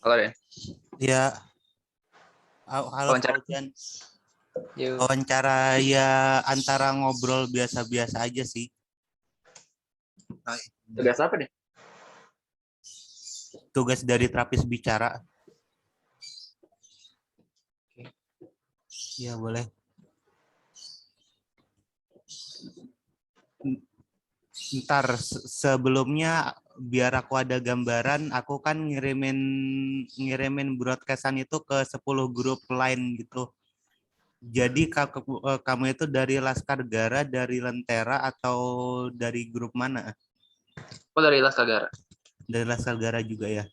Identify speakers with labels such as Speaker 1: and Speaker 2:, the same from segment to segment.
Speaker 1: Halo Den.
Speaker 2: Ya, halo
Speaker 1: Wawancara.
Speaker 2: Fauzan.
Speaker 1: Yuk.
Speaker 2: Wawancara ya antara ngobrol biasa-biasa aja sih.
Speaker 1: Tugas apa nih?
Speaker 2: Tugas dari terapis bicara.
Speaker 1: Oke.
Speaker 2: Ya boleh. Ntar sebelumnya biar aku ada gambaran, aku kan ngirimin broadcastan itu ke 10 grup lain gitu. Jadi kamu itu dari Laskar Gara, dari Lentera, atau dari grup mana?
Speaker 1: Oh, dari Laskagara.
Speaker 2: Dari Laskar Gara juga ya.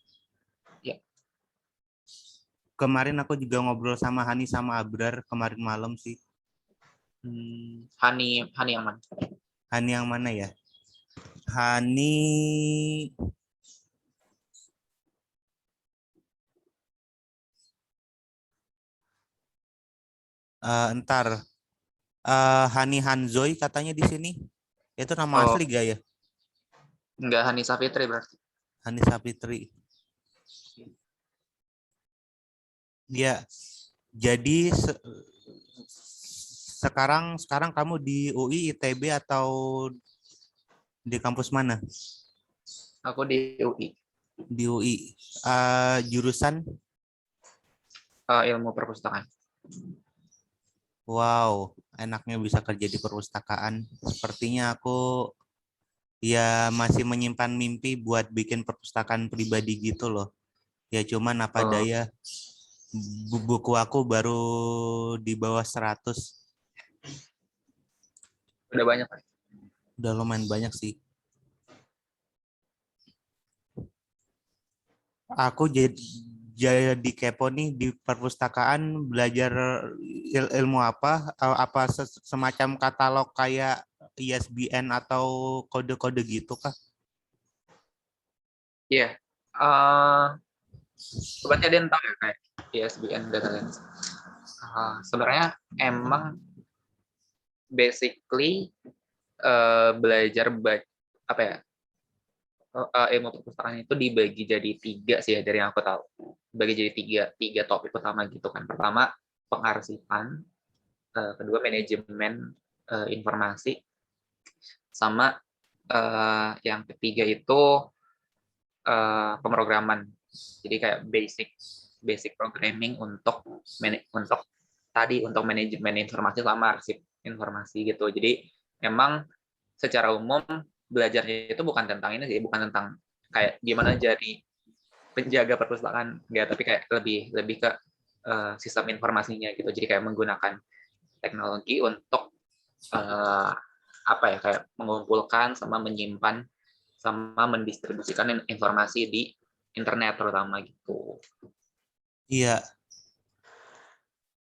Speaker 1: Ya.
Speaker 2: Kemarin aku juga ngobrol sama Hani sama Abrar kemarin malam sih.
Speaker 1: Hani yang mana?
Speaker 2: Hani yang mana ya? Hani entar Hani Hanzoy katanya di sini. Itu nama
Speaker 1: Oh,
Speaker 2: asli gak ya?
Speaker 1: enggak, Hani Safitri berarti.
Speaker 2: Hani Sapitri. Ya, jadi sekarang kamu di UI, ITB, atau di kampus mana?
Speaker 1: Aku di UI.
Speaker 2: Di UI. Jurusan?
Speaker 1: Ilmu perpustakaan.
Speaker 2: Wow, enaknya bisa kerja di perpustakaan. Sepertinya aku ya masih menyimpan mimpi buat bikin perpustakaan pribadi gitu loh. Ya cuman apa
Speaker 1: Oh,
Speaker 2: daya, buku aku baru di bawah 100.
Speaker 1: udah banyak kan?
Speaker 2: Udah lumayan banyak sih. Aku jadi kepo nih di perpustakaan, belajar ilmu apa? Apa semacam katalog kayak ISBN atau kode-kode gitu kah?
Speaker 1: Iya. Eh, Berarti ada yang tahu ya kayak ISBN data lens. Sebenarnya emang basically belajar apa ya? Ilmu perpustakaan itu dibagi jadi tiga sih ya dari yang aku tahu. Dibagi jadi tiga topik utama gitu kan. Pertama pengarsipan, kedua manajemen informasi, sama yang ketiga itu pemrograman. Jadi kayak basic programming untuk tadi untuk manajemen informasi sama arsip informasi gitu. Jadi emang secara umum belajarnya itu bukan tentang ini sih, bukan tentang kayak gimana jadi penjaga perpustakaan, enggak, tapi kayak lebih ke sistem informasinya gitu. Jadi kayak menggunakan teknologi untuk uh, apa ya, kayak mengumpulkan sama menyimpan sama mendistribusikan informasi di internet terutama gitu.
Speaker 2: Iya,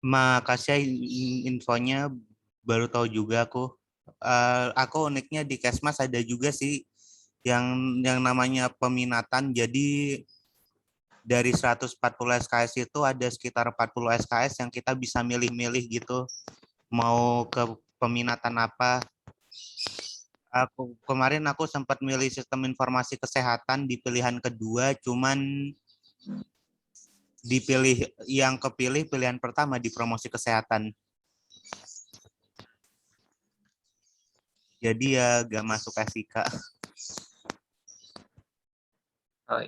Speaker 2: makasih infonya, baru tahu juga aku. Aku uniknya di Kesmas ada juga sih yang namanya peminatan. Jadi dari 140 SKS itu ada sekitar 40 SKS yang kita bisa milih-milih gitu mau ke peminatan apa. Kemarin aku sempat milih sistem informasi kesehatan di pilihan kedua, cuman kepilih pilihan pertama di promosi kesehatan. Jadi ya gak masuk FIK.
Speaker 1: Oh,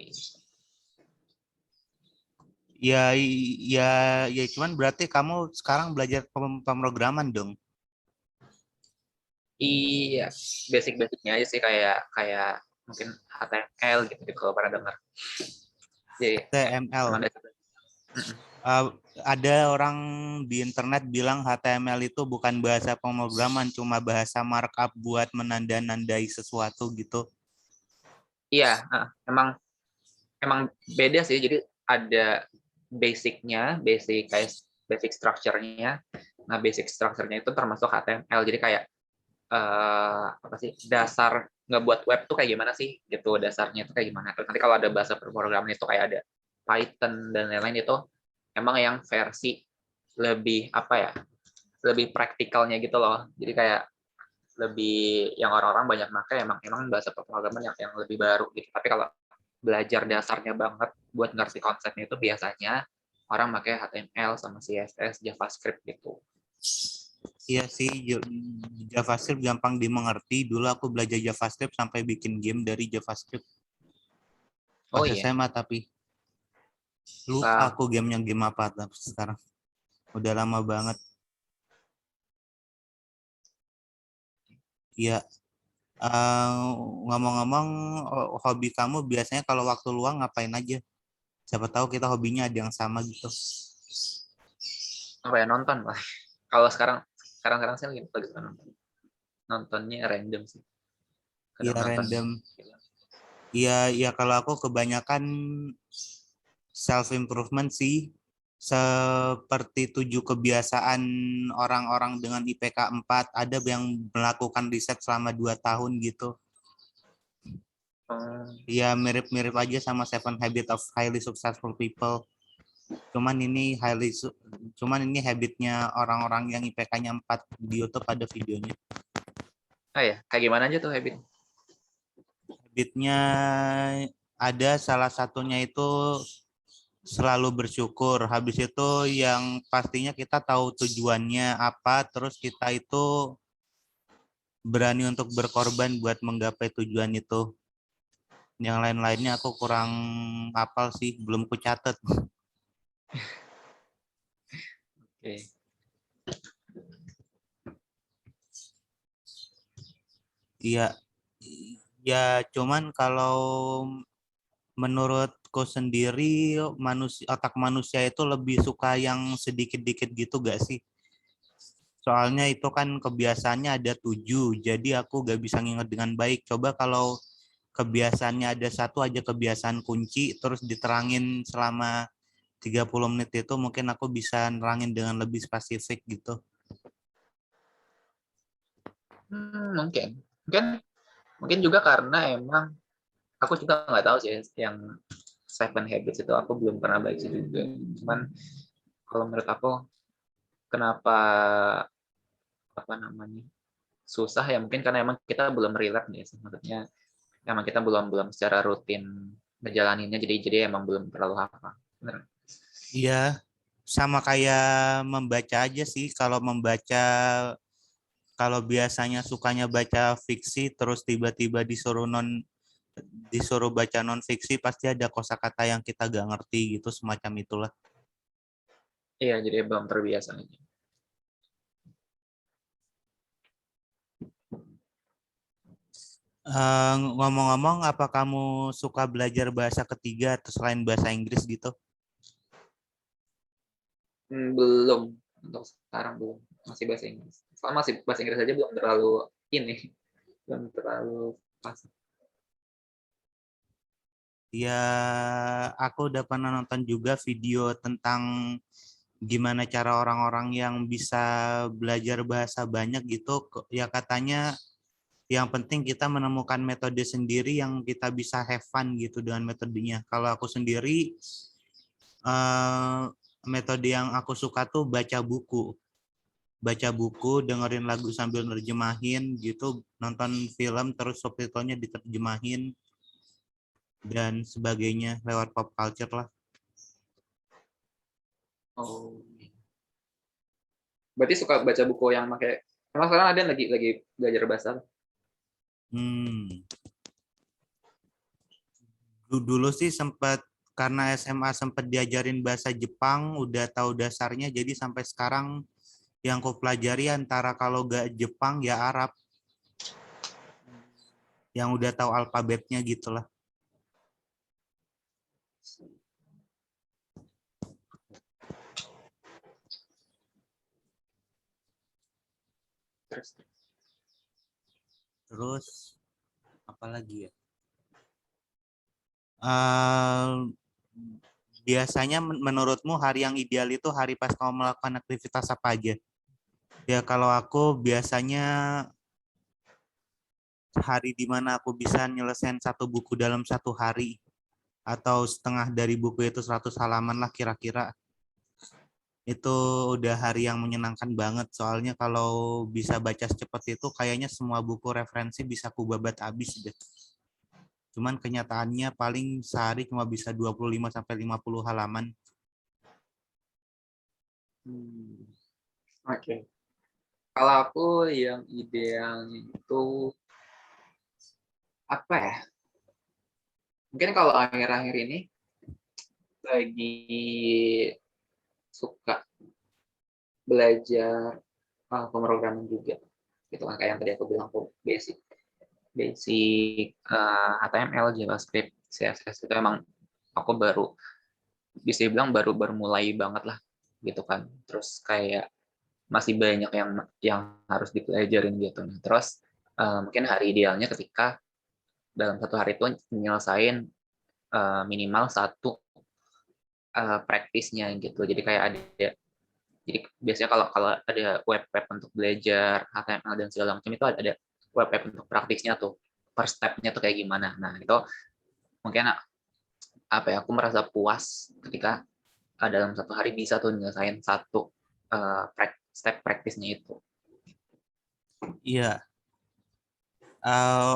Speaker 1: iya.
Speaker 2: Ya cuman berarti kamu sekarang belajar pemrograman dong.
Speaker 1: Iya, basic-basicnya aja sih, kayak kayak mungkin HTML gitu, kalau pernah dengar. Jadi emang
Speaker 2: HTML.
Speaker 1: ada.
Speaker 2: Ada orang di internet bilang HTML itu bukan bahasa pemrograman, cuma bahasa markup buat menanda-nandai sesuatu gitu.
Speaker 1: Iya, emang emang beda sih. Jadi ada basicnya, basic structure-nya. Nah, basic structure-nya itu termasuk HTML. Jadi kayak apa sih, dasar ngebuat web tuh kayak gimana sih gitu, dasarnya itu kayak gimana. Terus nanti kalau ada bahasa pemrograman itu kayak ada Python dan lain-lain, itu emang yang versi lebih apa ya, lebih praktikalnya gitu loh. Jadi kayak lebih yang orang-orang banyak pakai emang emang bahasa pemrograman yang lebih baru gitu. Tapi kalau belajar dasarnya banget buat ngerti konsepnya itu biasanya orang pakai HTML sama CSS, JavaScript gitu.
Speaker 2: Iya sih, JavaScript gampang dimengerti. Dulu aku belajar JavaScript sampai bikin game dari JavaScript. Pas
Speaker 1: Oh iya.
Speaker 2: SMA tapi lupa aku gamenya game apa sekarang. Udah lama banget. Iya. Ngomong-ngomong, hobi kamu biasanya kalau waktu luang ngapain aja? Siapa tahu kita hobinya ada yang sama gitu.
Speaker 1: Apa ya, nonton lah. Kalau sekarang saya lagi suka nonton. Nontonnya random sih.
Speaker 2: Iya,
Speaker 1: Kadang nonton
Speaker 2: random.
Speaker 1: film.
Speaker 2: Iya, kalau aku kebanyakan self improvement sih. Seperti 7 kebiasaan orang-orang dengan IPK 4, ada yang melakukan riset selama 2 tahun gitu. Ya mirip-mirip aja sama Seven Habits of Highly Successful People. Cuman ini habitnya orang-orang yang IPK-nya 4. Di YouTube ada videonya.
Speaker 1: Oh ya, kayak gimana aja tuh habit?
Speaker 2: Habitnya ada salah satunya itu selalu bersyukur. Habis itu yang pastinya kita tahu tujuannya apa, terus kita itu berani untuk berkorban buat menggapai tujuan itu. Yang lain-lainnya aku kurang hafal sih, belum kucatat.
Speaker 1: Oke.
Speaker 2: Iya, ya cuman kalau menurutku sendiri otak manusia itu lebih suka yang sedikit-dikit gitu gak sih? Soalnya itu kan kebiasaannya ada 7, jadi aku gak bisa nginget dengan baik. Coba kalau kebiasaannya ada 1 aja kebiasaan kunci, terus diterangin selama 30 menit itu mungkin aku bisa nerangin dengan lebih spesifik gitu.
Speaker 1: Mungkin juga karena emang aku juga nggak tahu sih yang Seven Habits itu aku belum pernah baca juga. Cuman kalau menurut aku kenapa apa namanya susah ya mungkin karena emang kita belum relate nih, maksudnya emang kita belum secara rutin ngejalaninnya, jadi emang belum terlalu hafal. Bener.
Speaker 2: Iya, sama kayak membaca aja sih. Kalau biasanya sukanya baca fiksi, terus tiba-tiba disuruh baca non fiksi, pasti ada kosakata yang kita gak ngerti gitu, semacam itulah.
Speaker 1: Iya, jadi belum terbiasa aja.
Speaker 2: Ngomong-ngomong, apa kamu suka belajar bahasa ketiga atau selain bahasa Inggris gitu?
Speaker 1: Belum, untuk sekarang belum, masih bahasa Inggris. Soalnya masih bahasa Inggris aja belum terlalu ini, belum terlalu pas.
Speaker 2: Ya, aku udah pernah nonton juga video tentang gimana cara orang-orang yang bisa belajar bahasa banyak gitu. Ya katanya yang penting kita menemukan metode sendiri yang kita bisa have fun gitu dengan metodenya. Kalau aku sendiri, metode yang aku suka tuh baca buku, dengerin lagu sambil nerjemahin gitu, nonton film terus subtitlenya diterjemahin dan sebagainya lewat pop culture lah.
Speaker 1: Oh, berarti suka baca buku yang pakai, emang sekarang ada lagi belajar bahasa?
Speaker 2: Dulu sih sempat, karena SMA sempat diajarin bahasa Jepang, udah tahu dasarnya, jadi sampai sekarang yang ku pelajari antara kalau gak Jepang ya Arab, yang udah tahu alfabetnya gitulah. Terus apa lagi ya? Biasanya menurutmu hari yang ideal itu hari pas kamu melakukan aktivitas apa aja? Ya kalau aku biasanya hari di mana aku bisa nyelesain 1 buku dalam 1 hari, atau setengah dari buku itu 100 halaman lah kira-kira. Itu udah hari yang menyenangkan banget, soalnya kalau bisa baca secepat itu kayaknya semua buku referensi bisa aku babat habis deh. Cuman kenyataannya paling sehari cuma bisa 25-50 halaman.
Speaker 1: Oke. Kalau aku yang idealnya itu apa ya? Mungkin kalau akhir-akhir ini lagi suka belajar pemrograman juga, gitu kan, kayak yang tadi aku bilang basic basic HTML, JavaScript, CSS itu emang aku baru bisa dibilang baru mulai banget lah gitu kan. Terus kayak masih banyak yang harus dipelajarin gitu. Nah, terus mungkin hari idealnya ketika dalam satu hari itu menyelesaikan minimal satu praktisnya gitu. Jadi kayak ada, jadi biasanya kalau kalau ada web untuk belajar HTML dan segala macam itu ada web untuk praktisnya tuh, per step-nya tuh kayak gimana. Nah itu mungkin apa ya, aku merasa puas ketika dalam satu hari bisa tuh nyelesain satu step praktisnya itu.
Speaker 2: Iya,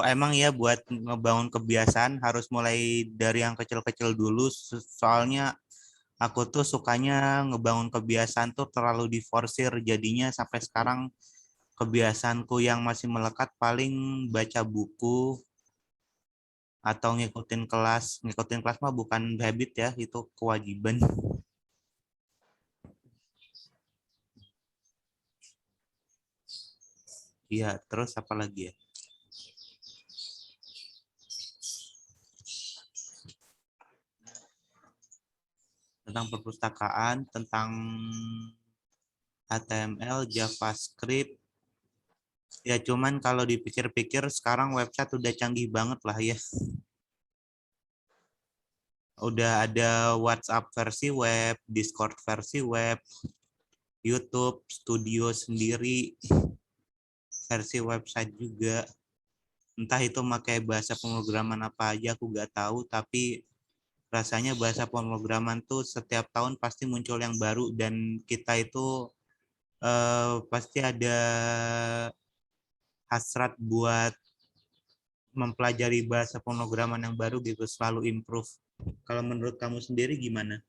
Speaker 2: emang ya buat ngebangun kebiasaan harus mulai dari yang kecil-kecil dulu. Soalnya aku tuh sukanya ngebangun kebiasaan tuh terlalu diforsir. Jadinya sampai sekarang kebiasaanku yang masih melekat paling baca buku atau ngikutin kelas. Ngikutin kelas mah bukan habit ya, itu kewajiban. Iya, terus apa lagi ya? Tentang perpustakaan, tentang HTML, JavaScript. Ya cuman kalau dipikir-pikir sekarang website udah canggih banget lah ya. Udah ada WhatsApp versi web, Discord versi web, YouTube studio sendiri versi website juga. Entah itu pakai bahasa pemrograman apa aja aku nggak tahu, tapi rasanya bahasa pemrograman tuh setiap tahun pasti muncul yang baru dan kita itu pasti ada hasrat buat mempelajari bahasa pemrograman yang baru gitu, selalu improve. Kalau menurut kamu sendiri gimana?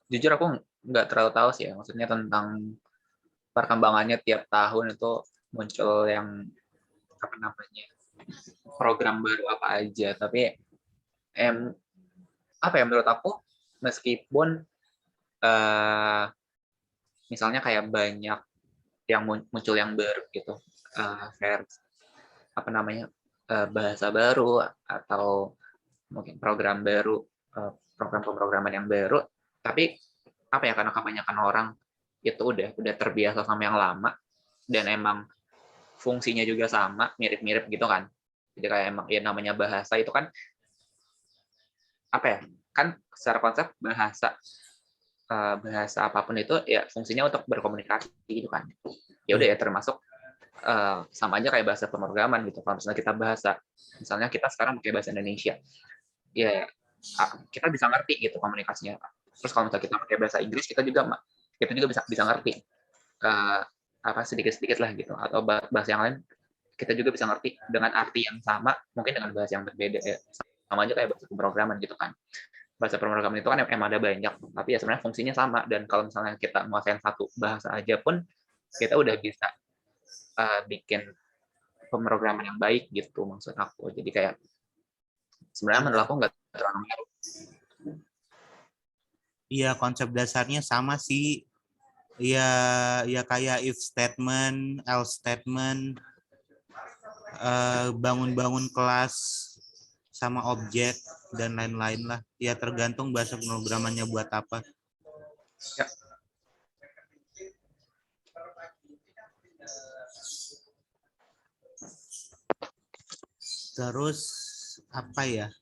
Speaker 1: Jujur aku nggak terlalu tahu sih ya, maksudnya tentang perkembangannya tiap tahun itu muncul yang apa namanya, program baru apa aja. Tapi apa ya, menurut aku meskipun uh, misalnya kayak banyak yang muncul yang baru gitu, apa namanya, bahasa baru atau mungkin program baru, program pemrograman yang baru, tapi apa ya, karena kebanyakan orang itu udah terbiasa sama yang lama dan emang fungsinya juga sama, mirip-mirip gitu kan. Jadi kayak emang ya namanya bahasa itu kan apa ya, kan secara konsep bahasa apapun itu ya fungsinya untuk berkomunikasi gitu kan. Ya udah ya, termasuk sama aja kayak bahasa pemrograman gitu. Kalau misalnya kita misalnya kita sekarang pakai bahasa Indonesia, ya kita bisa ngerti gitu komunikasinya. Terus kalau misalnya kita pakai bahasa Inggris, kita juga bisa bisa ngerti apa sedikit-sedikit lah gitu. Atau bahasa yang lain kita juga bisa ngerti dengan arti yang sama, mungkin dengan bahasa yang berbeda ya. Sama aja kayak bahasa pemrograman gitu kan. Bahasa pemrograman itu kan emang ada banyak, tapi ya sebenarnya fungsinya sama. Dan kalau misalnya kita menguasai satu bahasa aja pun, kita udah bisa bikin pemrograman yang baik gitu maksud aku. Jadi kayak sebenarnya menurut
Speaker 2: Iya,
Speaker 1: aku nggak terlalu ngaruh.
Speaker 2: iya konsep dasarnya sama sih. Iya, ya kayak if statement, else statement, bangun-bangun kelas sama objek dan lain-lain lah. Ya tergantung bahasa pemrogramannya buat apa.
Speaker 1: Ya.
Speaker 2: Terus apa ya?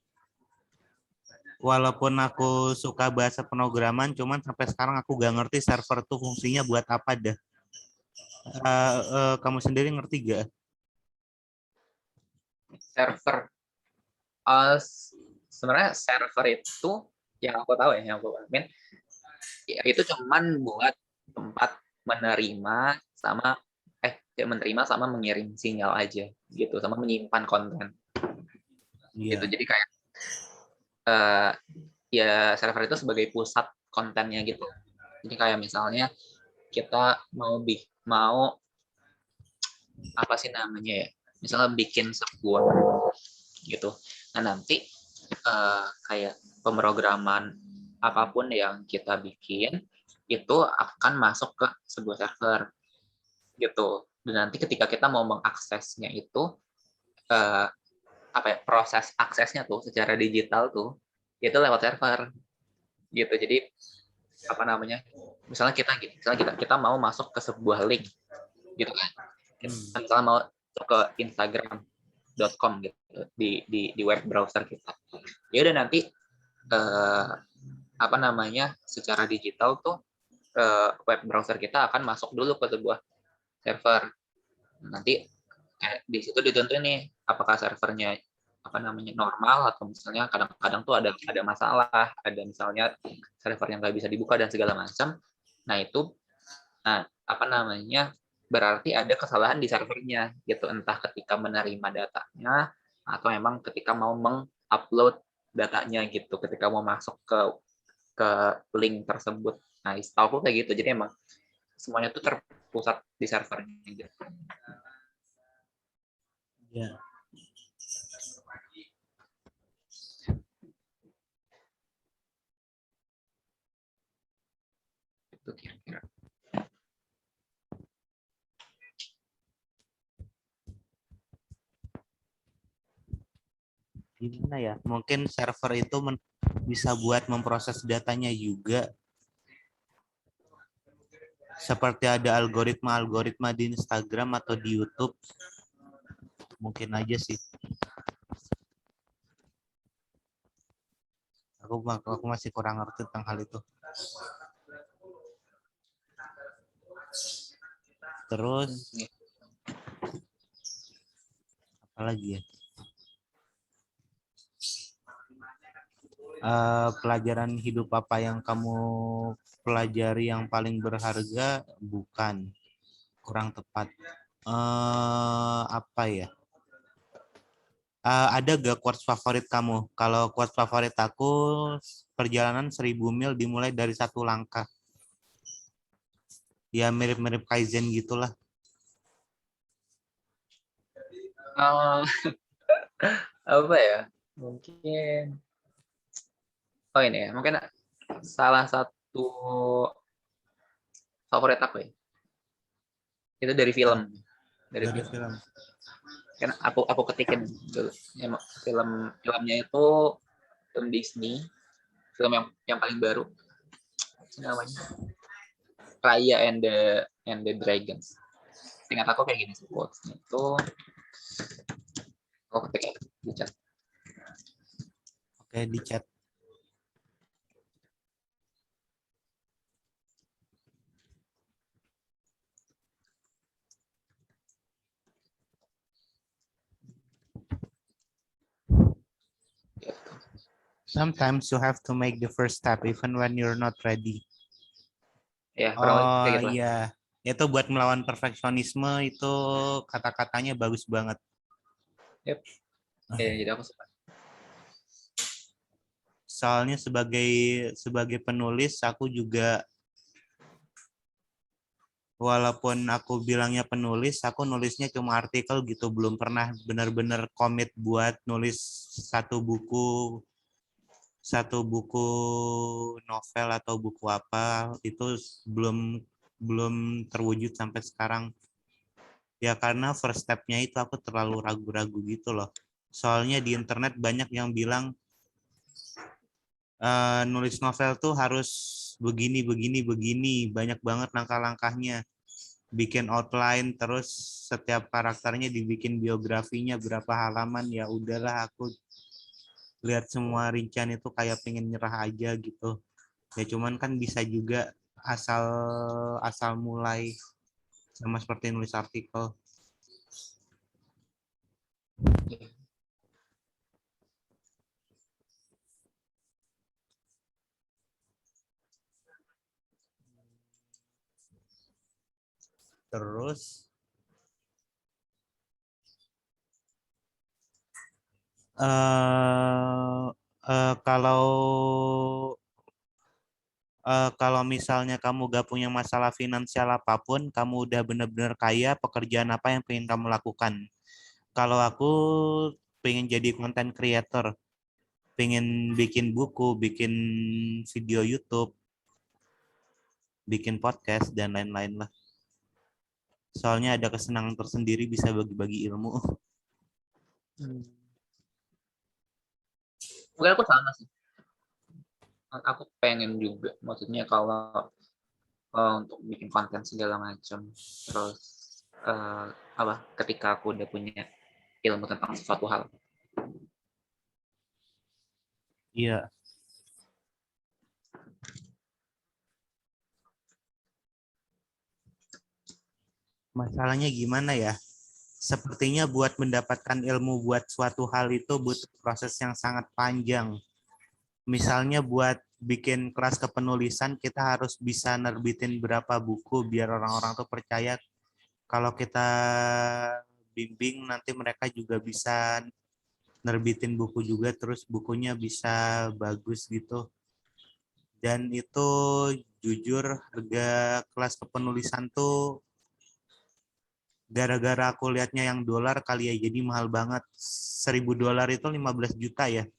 Speaker 2: Walaupun aku suka bahasa pemrograman, cuman sampai sekarang aku gak ngerti server tuh fungsinya buat apa dah. Kamu sendiri ngerti gak?
Speaker 1: Server, sebenarnya server itu yang aku tahu ya, yang aku pahamin, ya itu cuman buat tempat menerima sama kayak menerima sama mengirim sinyal aja gitu, sama menyimpan konten gitu.
Speaker 2: Iya.
Speaker 1: Jadi kayak ya server itu sebagai pusat kontennya gitu. Jadi kayak misalnya kita mau apa sih namanya ya, misalnya bikin sebuah gitu. Nah nanti kayak pemrograman apapun yang kita bikin itu akan masuk ke sebuah server gitu. Dan nanti ketika kita mau mengaksesnya itu apa ya, proses aksesnya tuh secara digital tuh itu lewat server gitu. Jadi apa namanya, misalnya kita mau masuk ke sebuah link gitu kan, misalnya mau ke Instagram.com gitu di web browser kita, ya udah nanti apa namanya, secara digital tuh web browser kita akan masuk dulu ke sebuah server. Nanti kayak di situ ditentuin nih apakah servernya apa namanya normal, atau misalnya kadang-kadang tuh ada masalah, ada misalnya server yang nggak bisa dibuka dan segala macam. Nah itu, apa namanya, berarti ada kesalahan di servernya gitu, entah ketika menerima datanya atau emang ketika mau mengupload datanya gitu, ketika mau masuk ke link tersebut. Nah, setahu kayak gitu. Jadi emang semuanya tuh terpusat di servernya gitu.
Speaker 2: Ya.
Speaker 1: Itu kira-kira.
Speaker 2: Gimana ya? Mungkin server itu bisa buat memproses datanya juga. Seperti ada algoritma-algoritma di Instagram atau di YouTube. Mungkin aja sih. Aku masih kurang ngerti tentang hal itu. Terus apa lagi ya? Pelajaran hidup apa yang kamu pelajari yang paling berharga? Bukan, kurang tepat. Apa ya? Ada gak quotes favorit kamu? Kalau quotes favorit aku, perjalanan 1000 mil dimulai dari satu langkah. Ya mirip-mirip Kaizen gitulah.
Speaker 1: Apa ya? Mungkin ini ya. Mungkin salah satu favorit aku ya. Itu dari film. Dari
Speaker 2: Dari
Speaker 1: film.
Speaker 2: film.
Speaker 1: Kan aku ketikin dulu. Filmnya itu film Disney, film yang paling baru, namanya Raya and the Dragons. Ingat aku kayak gini sih quotes-nya itu, aku ketik di chat.
Speaker 2: Oke, di chat. Sometimes you have to make the first step even when you're not ready.
Speaker 1: Ya, kurang lebih kayak
Speaker 2: Oh
Speaker 1: gitu lah.
Speaker 2: iya, itu buat melawan perfeksionisme itu kata-katanya bagus banget.
Speaker 1: Yep. Ya, jadi aku suka.
Speaker 2: Soalnya sebagai penulis aku juga, walaupun aku bilangnya penulis, aku nulisnya cuma artikel gitu, belum pernah benar-benar komit buat nulis satu buku novel atau buku apa, itu belum belum terwujud sampai sekarang. Ya karena first step-nya itu aku terlalu ragu-ragu gitu loh. Soalnya di internet banyak yang bilang nulis novel tuh harus begini, begini, begini. Banyak banget langkah-langkahnya. Bikin outline, terus setiap karakternya dibikin biografinya berapa halaman. Ya udahlah, aku lihat semua rincian itu kayak pengen nyerah aja gitu. Ya cuman kan bisa juga asal asal mulai, sama seperti nulis artikel. Terus eh kalau kalau misalnya kamu gak punya masalah finansial apapun, kamu udah bener-bener kaya, pekerjaan apa yang pengen kamu lakukan? Kalau aku pengen jadi content creator, pengen bikin buku, bikin video YouTube, bikin podcast, dan lain-lain lah. Soalnya ada kesenangan tersendiri bisa bagi-bagi ilmu.
Speaker 1: Mungkin aku sama sih. Aku pengen juga, maksudnya kalau untuk bikin konten segala macam. Terus ketika aku udah punya ilmu tentang suatu hal.
Speaker 2: Iya, masalahnya gimana ya? Sepertinya buat mendapatkan ilmu buat suatu hal itu butuh proses yang sangat panjang. Misalnya buat bikin kelas kepenulisan, kita harus bisa nerbitin berapa buku biar orang-orang tuh percaya kalau kita bimbing nanti mereka juga bisa nerbitin buku juga, terus bukunya bisa bagus gitu. Dan itu jujur harga kelas kepenulisan tuh gara-gara aku lihatnya yang dolar kali ya, jadi mahal banget. $1.000 itu 15 juta ya.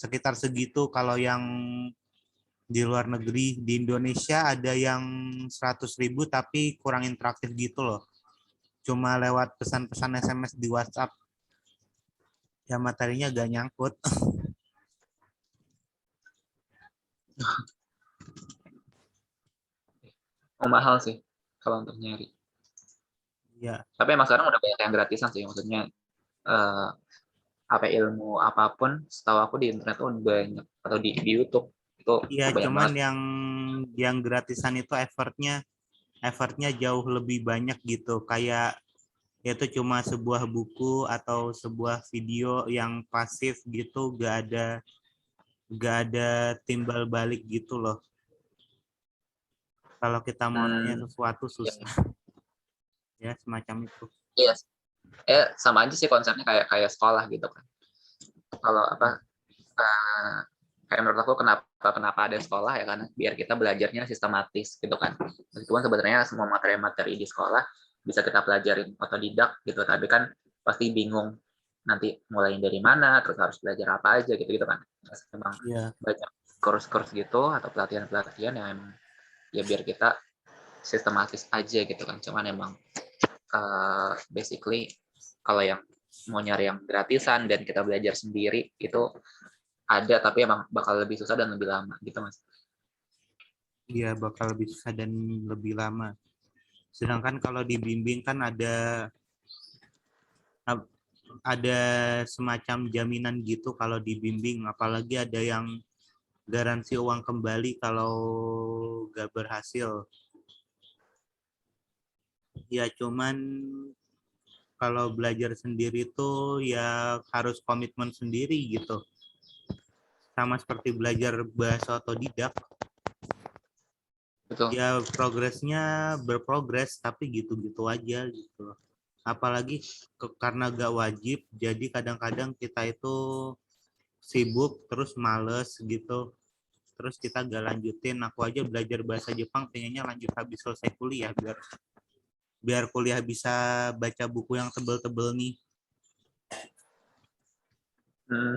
Speaker 2: Sekitar segitu kalau yang di luar negeri. Di Indonesia ada yang 100.000 tapi kurang interaktif gitu loh. Cuma lewat pesan-pesan SMS di WhatsApp. Ya materinya gak nyangkut.
Speaker 1: Mahal sih kalau untuk nyari.
Speaker 2: Ya,
Speaker 1: Tapi emang sekarang udah banyak yang gratisan sih, maksudnya eh, ilmu apapun, setahu aku di internet tuh banyak, atau di YouTube
Speaker 2: iya,
Speaker 1: itu banyak
Speaker 2: cuman
Speaker 1: banget.
Speaker 2: yang gratisan itu effortnya jauh lebih banyak gitu. Kayak itu cuma sebuah buku atau sebuah video yang pasif gitu, gak ada timbal balik gitu loh. Kalau kita mau nanya sesuatu
Speaker 1: Ya,
Speaker 2: susah ya, semacam itu.
Speaker 1: iya, sama aja sih konsepnya kayak kayak sekolah gitu kan. Kalau eh, kayak menurut aku kenapa ada sekolah ya, karena biar kita belajarnya sistematis gitu kan. Meskipun sebenarnya semua materi-materi di sekolah bisa kita pelajarin otodidak gitu, tapi kan pasti bingung nanti mulai dari mana, terus harus belajar apa aja gitu kan. Terus memang
Speaker 2: Iya,
Speaker 1: banyak kurs-kurs gitu atau pelatihan-pelatihan yang emang ya biar kita sistematis aja gitu kan. Cuman emang basically kalau yang mau nyari yang gratisan dan kita belajar sendiri itu ada, tapi emang bakal lebih susah dan lebih lama gitu Mas.
Speaker 2: iya bakal lebih susah dan lebih lama. Sedangkan kalau dibimbing kan ada semacam jaminan gitu kalau dibimbing, apalagi ada yang garansi uang kembali kalau gak berhasil. Ya cuman kalau belajar sendiri tuh ya harus komitmen sendiri gitu. Sama seperti belajar bahasa otodidak,
Speaker 1: Betul.
Speaker 2: ya progresnya berprogres tapi gitu-gitu aja gitu. Apalagi karena gak wajib, jadi kadang-kadang kita itu sibuk terus males gitu. Terus kita gak lanjutin. Aku aja belajar bahasa Jepang pengennya lanjut habis selesai kuliah biar biar kuliah bisa baca buku yang tebel-tebel nih.
Speaker 1: Hmm.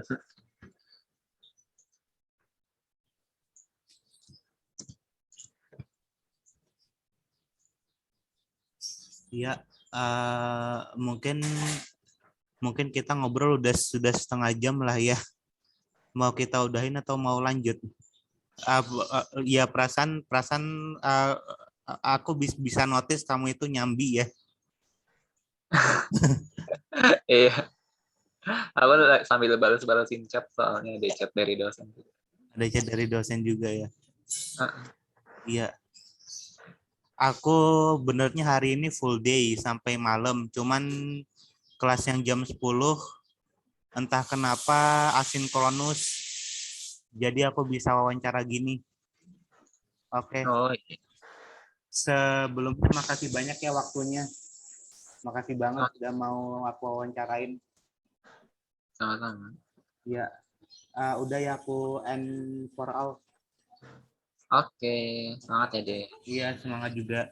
Speaker 2: Iya, mungkin mungkin kita ngobrol udah sudah setengah jam lah ya. Mau kita udahin atau mau lanjut? Ya perasaan perasaan aku bisa notice kamu itu nyambi ya.
Speaker 1: Iya, aku sambil balas-balasin chat soalnya ada chat dari dosen.
Speaker 2: Ada chat dari dosen juga ya.
Speaker 1: Uh,
Speaker 2: Iya. Aku benernya hari ini full day sampai malam. Cuman kelas yang jam 10 entah kenapa asinkronus. Jadi aku bisa wawancara gini. Oke.
Speaker 1: oh iya.
Speaker 2: Sebelumnya makasih banyak ya waktunya. Makasih banget udah mau aku wawancarain.
Speaker 1: Sama-sama.
Speaker 2: Ya, udah ya aku end for all.
Speaker 1: Oke, semangat ya deh.
Speaker 2: Iya, semangat juga.